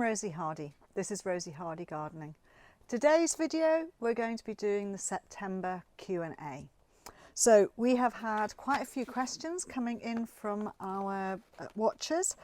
Rosie Hardy. This is Rosie Hardy Gardening. Today's video we're going to be doing the September Q&A. So we have had quite a few questions coming in from our watchers,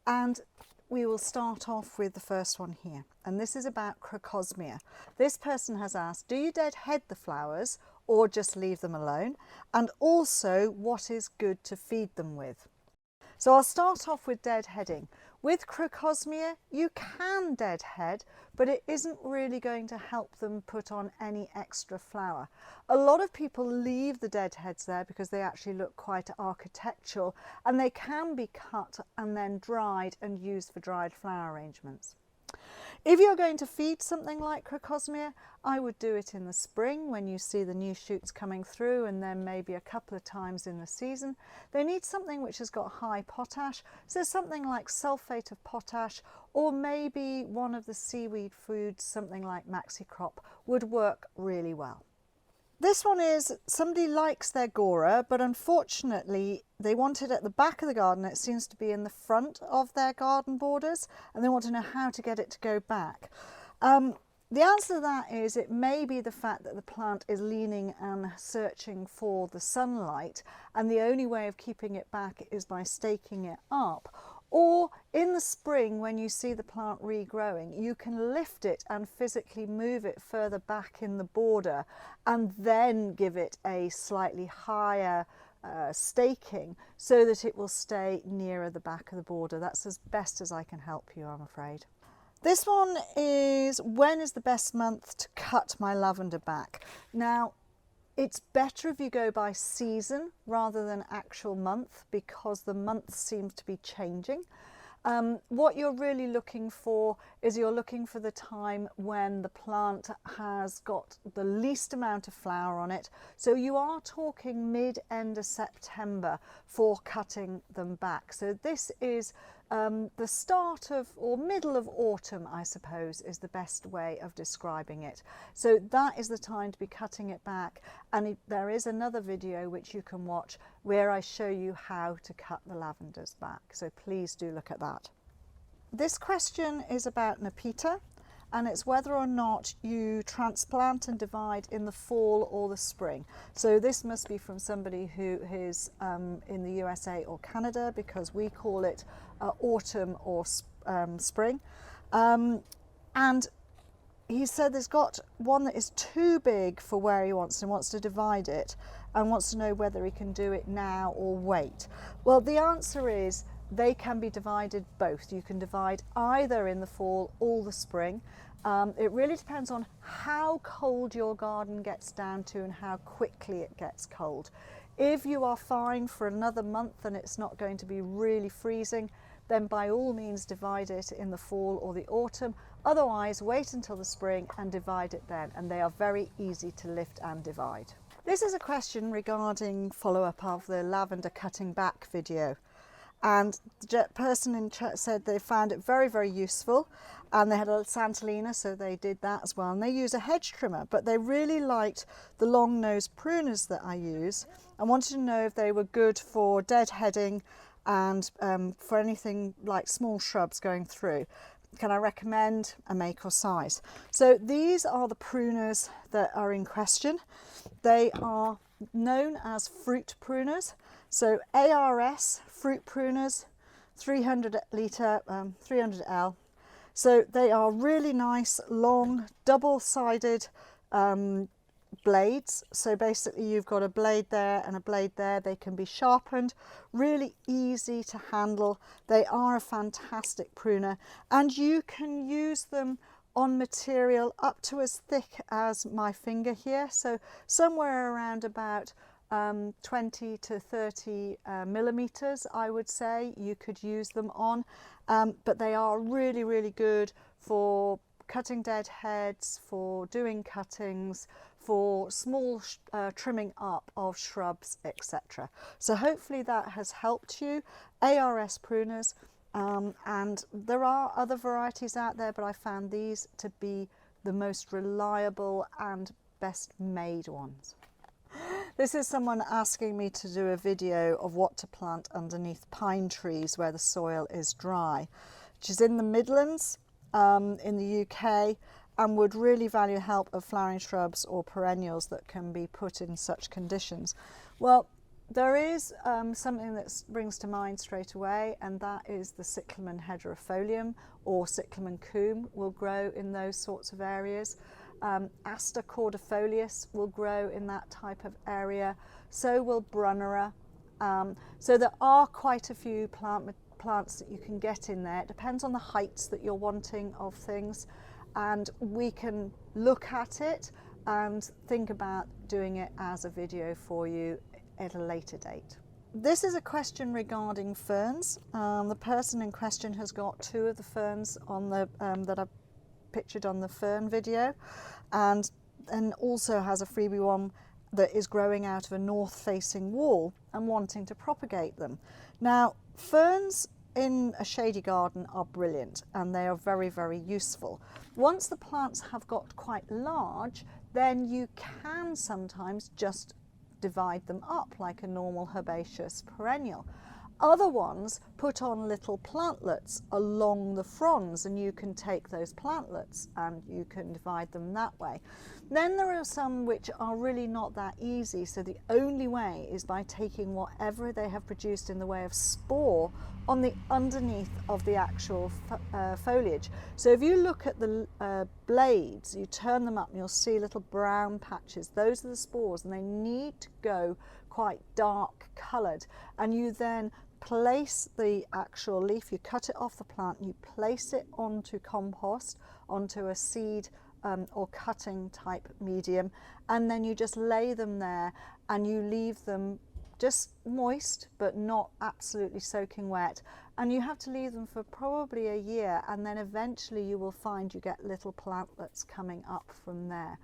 and we will start off with the first one here, and this is about Crocosmia. This person has asked, do you deadhead the flowers or just leave them alone? And also, what is good to feed them with? So I'll start off with deadheading. With Crocosmia, you can deadhead, but it isn't really going to help them put on any extra flower. A lot of people leave the deadheads there because they actually look quite architectural, and they can be cut and then dried and used for dried flower arrangements. If you're going to feed something like Crocosmia, I would do it in the spring when you see the new shoots coming through, and then maybe a couple of times in the season. They need something which has got high potash, so something like sulfate of potash, or maybe one of the seaweed foods, something like Maxicrop, would work really well. This one is, somebody likes their Gora, but unfortunately they want it at the back of the garden. It seems to be in the front of their garden borders, and they want to know how to get it to go back. The answer to that is it may be the fact that the plant is leaning and searching for the sunlight, and the only way of keeping it back is by staking it up. Or in the spring, when you see the plant regrowing, you can lift it and physically move it further back in the border and then give it a slightly higher staking so that it will stay nearer the back of the border. That's as best as I can help you, I'm afraid. This one is, when is the best month to cut my lavender back? Now, it's better if you go by season rather than actual month, because the month seems to be changing. What you're really looking for is you're looking for the time when the plant has got the least amount of flower on it. So you are talking mid-end of September for cutting them back. So this is the start of, or middle of autumn, I suppose, is the best way of describing it. So that is the time to be cutting it back, and there is another video which you can watch where I show you how to cut the lavenders back, so please do look at that. This question is about Nepeta, and it's whether or not you transplant and divide in the fall or the spring. So this must be from somebody who is in the USA or Canada, because we call it autumn or spring. And he said there's got one that is too big for where he wants to divide it, and wants to know whether he can do it now or wait. Well, the answer is they can be divided both. You can divide either in the fall or the spring. It really depends on how cold your garden gets down to and how quickly it gets cold. If you are fine for another month and it's not going to be really freezing, then by all means divide it in the fall or the autumn. Otherwise, wait until the spring and divide it then, and they are very easy to lift and divide. This is a question regarding follow-up of the lavender cutting back video. And the person in chat said they found it very, very useful, and they had a Santolina, so they did that as well. And they use a hedge trimmer, but they really liked the long-nosed pruners that I use, and wanted to know if they were good for deadheading and for anything like small shrubs going through. Can I recommend a make or size? So these are the pruners that are in question. They are known as fruit pruners. So ARS fruit pruners, 300 litre, 300L. So they are really nice, long, double-sided blades. So basically you've got a blade there and a blade there. They can be sharpened, really easy to handle. They are a fantastic pruner, and you can use them on material up to as thick as my finger here. So somewhere around about 20 to 30 millimeters, I would say you could use them on, but they are really, really good for cutting dead heads, for doing cuttings, for small trimming up of shrubs, etc. So hopefully that has helped you. ARS pruners, and there are other varieties out there, but I found these to be the most reliable and best made ones. This is someone asking me to do a video of what to plant underneath pine trees where the soil is dry, which is in the Midlands. in the UK, and would really value help of flowering shrubs or perennials that can be put in such conditions. Well, there is something that springs to mind straight away, and that is the cyclamen hedgerifolium or cyclamen coum will grow in those sorts of areas. Aster cordifolius will grow in that type of area, so will Brunera. So there are quite a few plants that you can get in there. It depends on the heights that you're wanting of things, and we can look at it and think about doing it as a video for you at a later date. This is a question regarding ferns. The person in question has got 2 of the ferns on the that I've pictured on the fern video, and also has a freebie one that is growing out of a north-facing wall and wanting to propagate them. Now, ferns in a shady garden are brilliant, and they are very, very useful. Once the plants have got quite large, then you can sometimes just divide them up like a normal herbaceous perennial. Other ones put on little plantlets along the fronds, and you can take those plantlets and you can divide them that way. Then there are some which are really not that easy, so the only way is by taking whatever they have produced in the way of spore on the underneath of the actual foliage. So if you look at the blades, you turn them up and you'll see little brown patches. Those are the spores, and they need to go quite dark coloured, and you then place the actual leaf, you cut it off the plant, you place it onto compost, onto a seed or cutting type medium, and then you just lay them there and you leave them just moist but not absolutely soaking wet, and you have to leave them for probably a year, and then eventually you will find you get little plantlets coming up from there.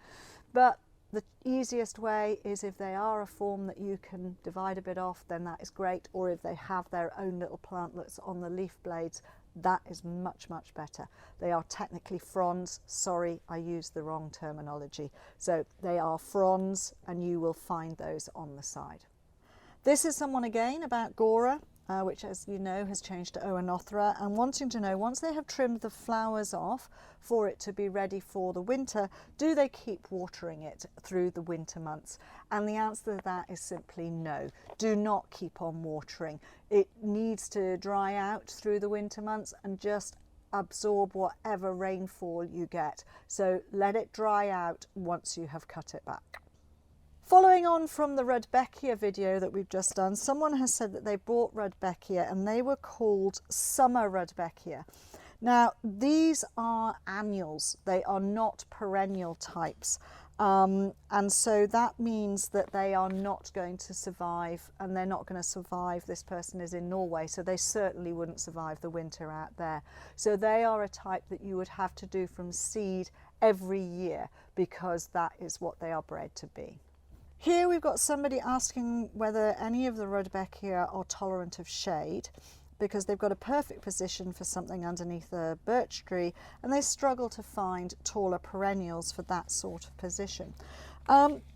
But the easiest way is if they are a form that you can divide a bit off, then that is great, or if they have their own little plantlets on the leaf blades, that is much, much better. They are technically fronds. Sorry, I used the wrong terminology. So they are fronds, and you will find those on the side. This is someone again about Gora, which, as you know, has changed to Oenothera, and wanting to know, once they have trimmed the flowers off for it to be ready for the winter, do they keep watering it through the winter months? And the answer to that is simply no. Do not keep on watering. It needs to dry out through the winter months and just absorb whatever rainfall you get. So let it dry out once you have cut it back. Following on from the Redbeckia video that we've just done, someone has said that they bought Redbeckia and they were called Summer Redbeckia. Now, these are annuals. They are not perennial types. And so that means that they are not going to survive, and they're not going to survive. This person is in Norway, so they certainly wouldn't survive the winter out there. So they are a type that you would have to do from seed every year, because that is what they are bred to be. Here we've got somebody asking whether any of the Redbeckia are tolerant of shade, because they've got a perfect position for something underneath a birch tree, and they struggle to find taller perennials for that sort of position.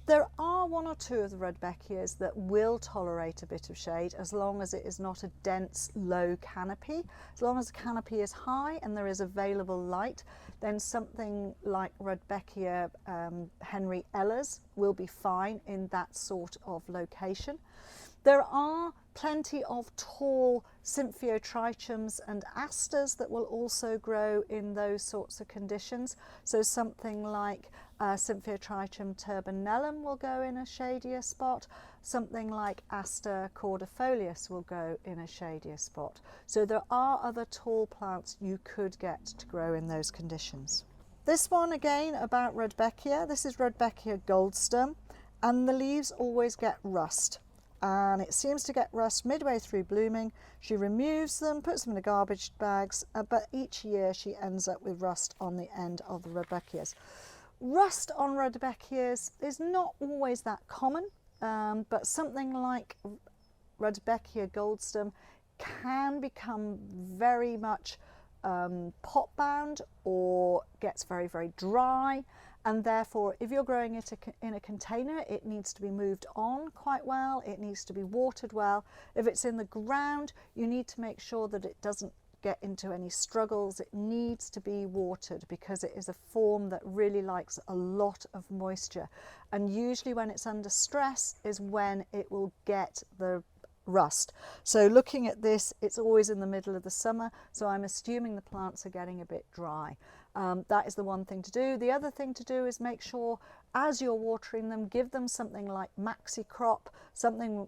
There are 1 or 2 of the Redbeckias that will tolerate a bit of shade, as long as it is not a dense, low canopy. As long as the canopy is high and there is available light, then something like Redbeckia Henry Ellers will be fine in that sort of location. There are plenty of tall Symphyotrichums and asters that will also grow in those sorts of conditions. So something like Symphyotrichum turbinellum will go in a shadier spot. Something like Aster cordifolius will go in a shadier spot. So there are other tall plants you could get to grow in those conditions. This one again about Redbeckia. This is Redbeckia goldstem, and the leaves always get rust. And it seems to get rust midway through blooming. She removes them, puts them in the garbage bags, but each year she ends up with rust on the end of the Redbeckias. Rust on Redbeckias is not always that common, but something like Redbeckia goldstem can become very much pot bound, or gets very, very dry. And therefore, if you're growing it in a container, it needs to be moved on quite well. It needs to be watered well. If it's in the ground, you need to make sure that it doesn't get into any struggles. It needs to be watered because it is a form that really likes a lot of moisture, and usually when it's under stress is when it will get the rust. So looking at this, it's always in the middle of the summer, so I'm assuming the plants are getting a bit dry. That is the one thing to do. The other thing to do is make sure as you're watering them, give them something like maxi crop, something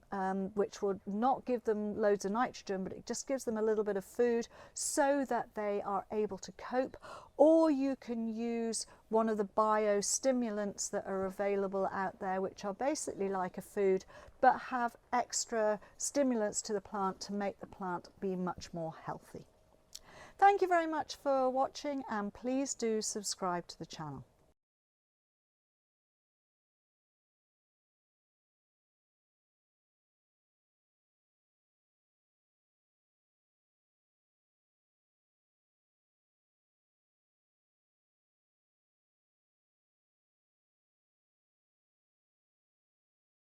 which would not give them loads of nitrogen, but it just gives them a little bit of food so that they are able to cope. Or you can use one of the biostimulants that are available out there, which are basically like a food but have extra stimulants to the plant to make the plant be much more healthy. Thank you very much for watching, and please do subscribe to the channel.